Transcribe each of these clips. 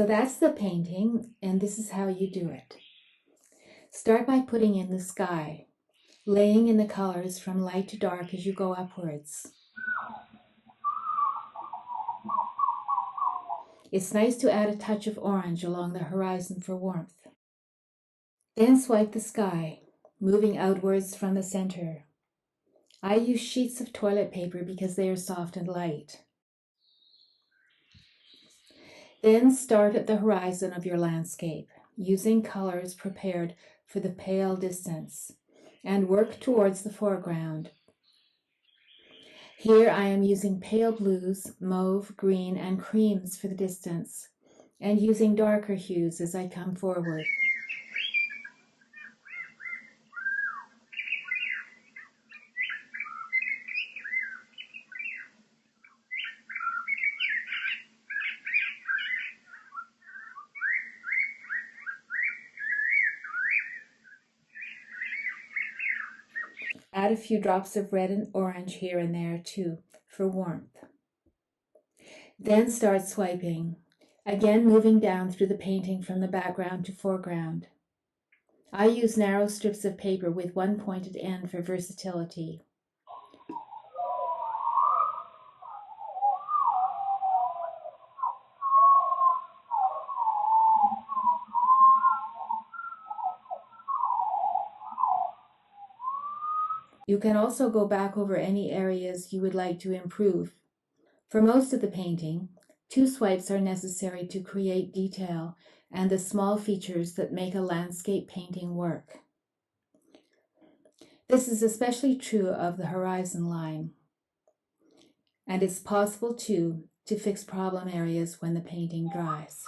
So that's the painting, and this is how you do it. Start by putting in the sky, laying in the colors from light to dark as you go upwards. It's nice to add a touch of orange along the horizon for warmth. Then swipe the sky, moving outwards from the center. I use sheets of toilet paper because they are soft and light. Then start at the horizon of your landscape, using colors prepared for the pale distance, and work towards the foreground. Here I am using pale blues, mauve, green, and creams for the distance, and using darker hues as I come forward. Add a few drops of red and orange here and there too, for warmth. Then start swiping, again moving down through the painting from the background to foreground. I use narrow strips of paper with one pointed end for versatility. You can also go back over any areas you would like to improve. For most of the painting, 2 swipes are necessary to create detail and the small features that make a landscape painting work. This is especially true of the horizon line, and it's possible too to fix problem areas when the painting dries.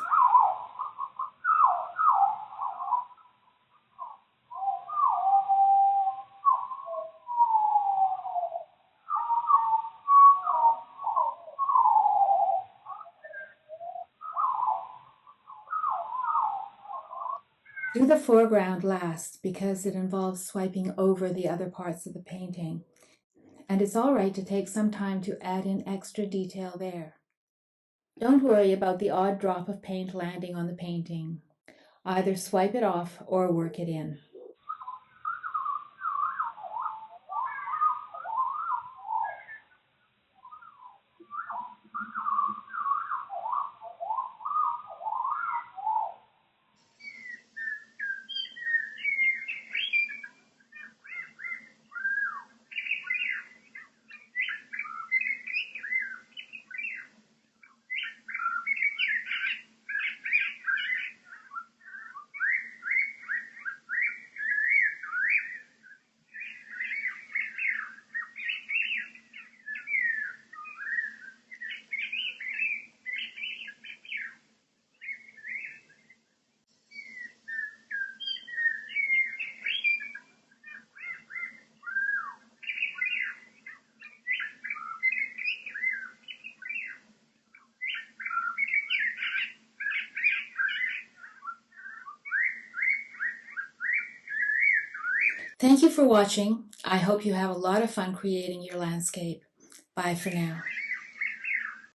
Do the foreground last because it involves swiping over the other parts of the painting, and it's all right to take some time to add in extra detail there. Don't worry about the odd drop of paint landing on the painting. Either swipe it off or work it in. Thank you for watching. I hope you have a lot of fun creating your landscape. Bye for now.